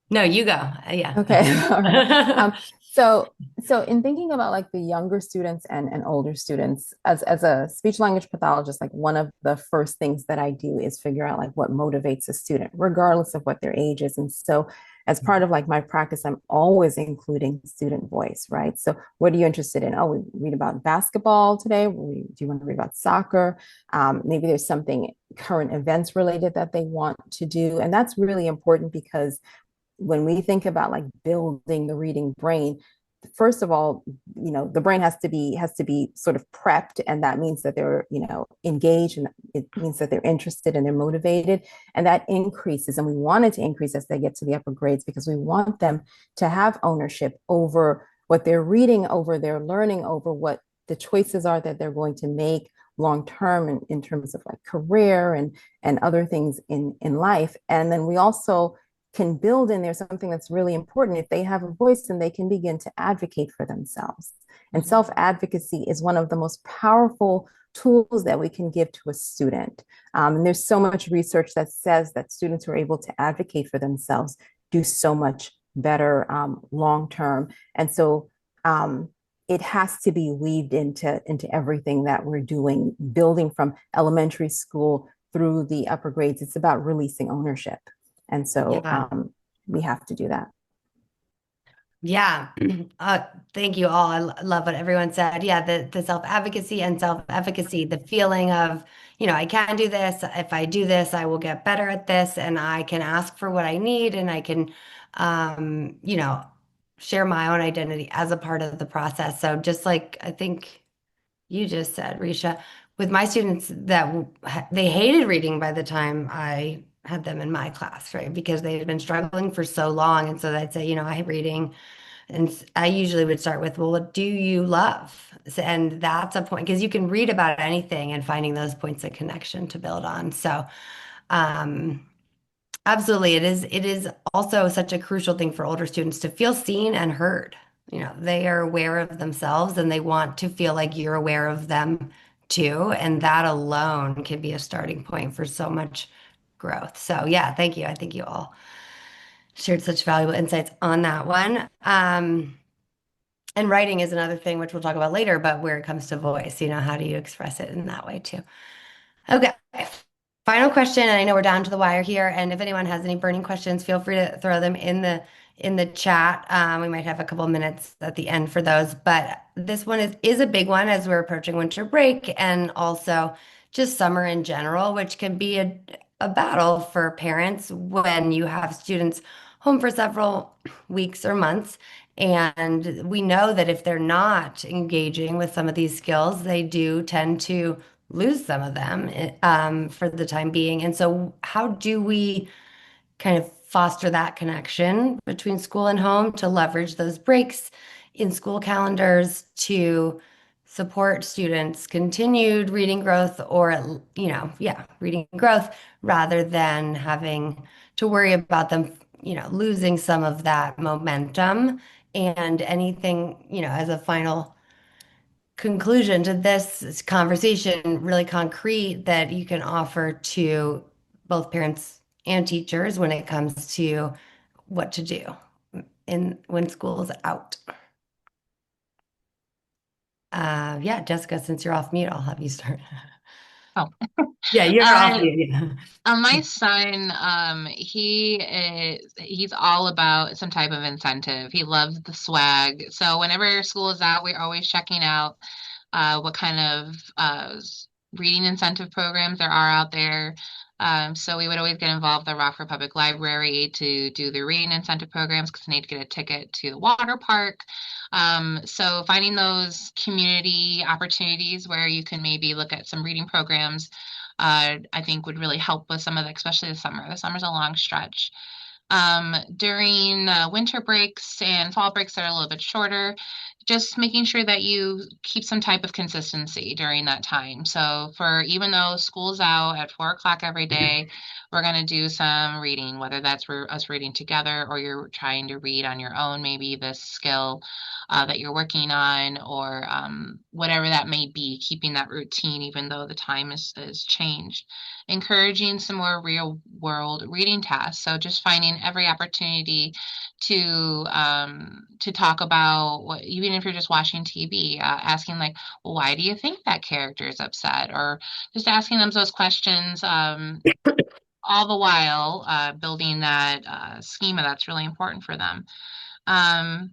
No, you go. Yeah. Okay. All right. Um, so so in thinking about like the younger students and older students, as a speech language pathologist, like one of the first things that I do is figure out like what motivates a student, regardless of what their age is. And so as part of like my practice, I'm always including student voice, right? So what are you interested in? Oh, we read about basketball today. Do you want to read about soccer? Maybe there's something current events related that they want to do. And that's really important because when we think about like building the reading brain, first of all, the brain has to be sort of prepped, and that means that they're engaged, and it means that they're interested and they're motivated, and that increases, and we want it to increase as they get to the upper grades, because we want them to have ownership over what they're reading, over their learning, over what the choices are that they're going to make long term in terms of like career and other things in life. And then we also can build in there something that's really important. If they have a voice, then they can begin to advocate for themselves. And Mhm. self-advocacy is one of the most powerful tools that we can give to a student. And there's so much research that says that students who are able to advocate for themselves do so much better long term. And so it has to be weaved into everything that we're doing, building from elementary school through the upper grades. It's about releasing ownership. And so Yeah. we have to do that. Yeah. Uh, Thank you all. Love what everyone said. Yeah, the self-advocacy and self-efficacy, the feeling of, I can do this. If I do this, I will get better at this, and I can ask for what I need, and I can, um, you know, share my own identity as a part of the process. So just like I think you just said, Risha, with my students they hated reading by the time I had them in my class, right? Because they had been struggling for so long. And so they'd say, I hate reading. And I usually would start with, well, what do you love? And that's a point because you can read about anything and finding those points of connection to build on. So, um, absolutely. It is also such a crucial thing for older students to feel seen and heard. They are aware of themselves and they want to feel like you're aware of them too. And that alone can be a starting point for so much growth. So yeah, thank you. I think you all shared such valuable insights on that one. And writing is another thing, which we'll talk about later, but where it comes to voice, how do you express it in that way too? Okay. Final question, and I know we're down to the wire here. And if anyone has any burning questions, feel free to throw them in the chat. We might have a couple of minutes at the end for those. But this one is a big one as we're approaching winter break and also just summer in general, which can be a battle for parents when you have students home for several weeks or months. And we know that if they're not engaging with some of these skills, they do tend to lose some of them for the time being. And so, how do we kind of foster that connection between school and home to leverage those breaks in school calendars to support students' continued reading growth or, yeah, reading growth rather than having to worry about them, losing some of that momentum and anything, as a final conclusion to this conversation, really concrete, that you can offer to both parents and teachers when it comes to what to do in when school is out. Yeah, Jessica, since you're off mute, I'll have you start. Oh, Yeah, you're off uh, mute. Yeah. my son, he's all about some type of incentive. He loves the swag. So whenever school is out, we're always checking out what kind of reading incentive programs there are out there. So we would always get involved with the Rockford Public Library to do the reading incentive programs because they need to get a ticket to the water park. So finding those community opportunities where you can maybe look at some reading programs, I think would really help with some of the, especially the summer. The summer's a long stretch. During winter breaks and fall breaks that are a little bit shorter, just making sure that you keep some type of consistency during that time. So for even though school's out at 4 o'clock every day, we're going to do some reading, whether that's for us reading together or you're trying to read on your own, maybe this skill that you're working on, or whatever that may be, keeping that routine even though the time is changed. Encouraging some more real world reading tasks. So just finding every opportunity to talk about what, even if you're just watching TV, asking like, well, why do you think that character is upset? Or just asking them those questions, all the while building that schema that's really important for them. Um,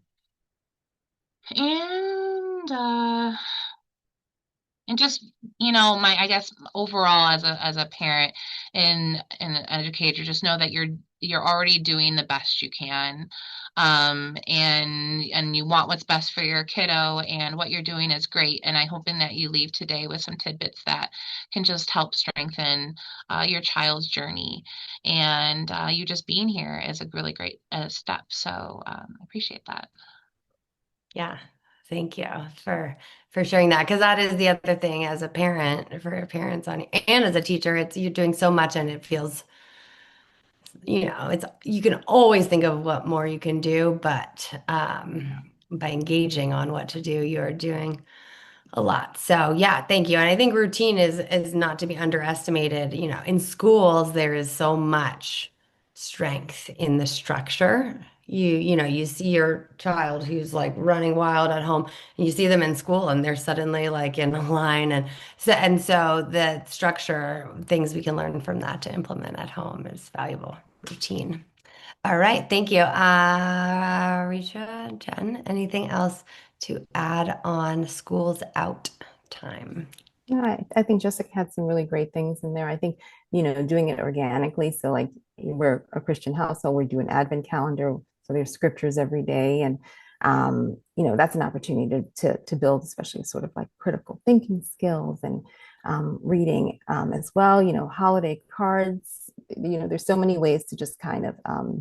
and and just, my, I guess overall as a parent and an educator, just know that you're already doing the best you can. And you want what's best for your kiddo, and what you're doing is great. And I'm hoping that you leave today with some tidbits that can just help strengthen your child's journey. And you just being here is a really great step. So I appreciate that. Yeah, thank you for sharing that, because that is the other thing as a parent, for parents on and as a teacher, it's you're doing so much and it feels, it's you can always think of what more you can do, but by engaging on what to do, you're doing a lot. So yeah, thank you. And I think routine is not to be underestimated. In schools, there is so much strength in the structure. You see your child who's like running wild at home, and you see them in school and they're suddenly like in a line. And so the structure, things we can learn from that to implement at home is valuable. Routine. All right, thank you. Risha, Jen, anything else to add on schools out time? Yeah, I think Jessica had some really great things in there. I think, doing it organically. So like we're a Christian household, we do an Advent calendar. So there's scriptures every day. And that's an opportunity to build, especially sort of like critical thinking skills and reading as well, holiday cards. There's so many ways to just kind of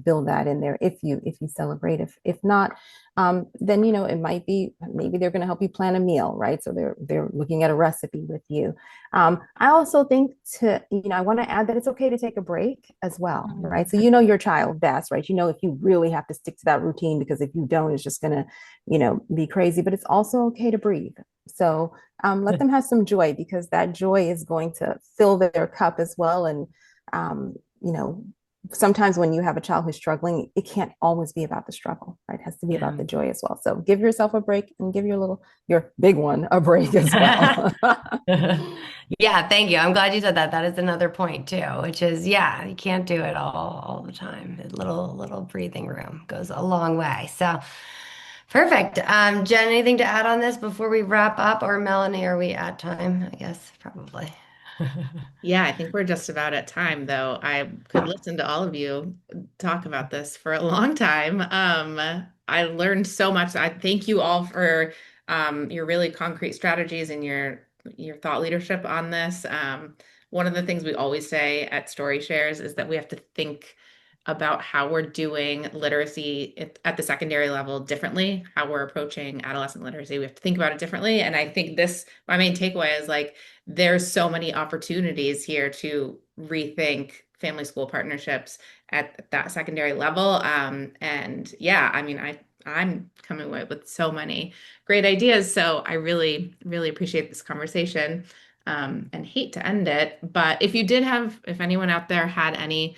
build that in there if you celebrate. If not, then it might be maybe they're going to help you plan a meal, right? So they're looking at a recipe with you. I also think I want to add that it's okay to take a break as well, right? So your child best, right? If you really have to stick to that routine, because if you don't, it's just going to be crazy. But it's also okay to breathe. So let them have some joy, because that joy is going to fill their cup as well. And um, you know sometimes when you have a child who's struggling, it can't always be about the struggle, right? It has to be about the joy as well. So give yourself a break, and give your big one a break as well. Yeah, thank you. I'm glad you said that. That is another point too, which is, yeah, you can't do it all the time. A little breathing room goes a long way. So perfect. Jen, anything to add on this before we wrap up? Or Melanie, are we at time? I guess probably. Yeah, I think we're just about at time, though. I could listen to all of you talk about this for a long time. I learned so much. I thank you all for your really concrete strategies and your thought leadership on this. One of the things we always say at Story Shares is that we have to think about how we're doing literacy at the secondary level differently, how we're approaching adolescent literacy. We have to think about it differently. And I think my main takeaway is like, there's so many opportunities here to rethink family school partnerships at that secondary level. And yeah, I mean, I'm coming away with so many great ideas. So I really, really appreciate this conversation, and hate to end it. But if anyone out there had any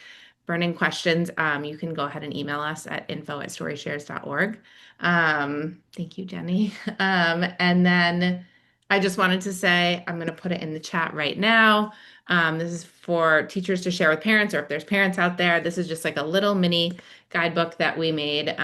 burning questions, you can go ahead and email us at info@storyshares.org. Thank you, Jenny. And then I just wanted to say, I'm going to put it in the chat right now. This is for teachers to share with parents, or if there's parents out there, this is just like a little mini guidebook that we made,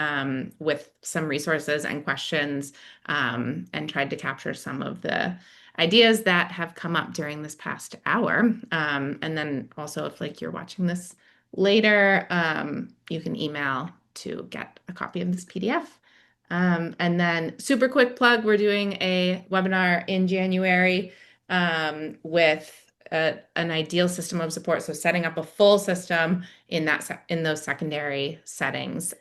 with some resources and questions, and tried to capture some of the ideas that have come up during this past hour. And then also if like you're watching this later, you can email to get a copy of this PDF. And then super quick plug, we're doing a webinar in January with an ideal system of support. So setting up a full system in those secondary settings.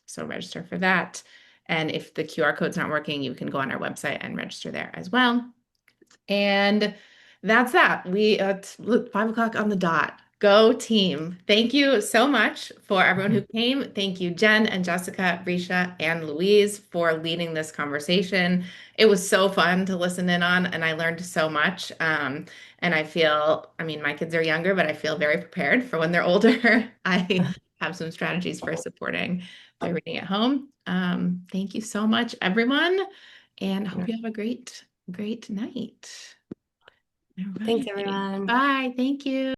So register for that. And if the QR code's not working, you can go on our website and register there as well. And that's that. Look, 5 o'clock on the dot. Go team. Thank you so much for everyone who came. Thank you, Jen and Jessica, Risha, and Louise for leading this conversation. It was so fun to listen in on, and I learned so much. And I mean, my kids are younger, but I feel very prepared for when they're older. I have some strategies for supporting their reading at home. Thank you so much, everyone, and I hope you have a great night. All Thanks, right. everyone. Bye. Thank you.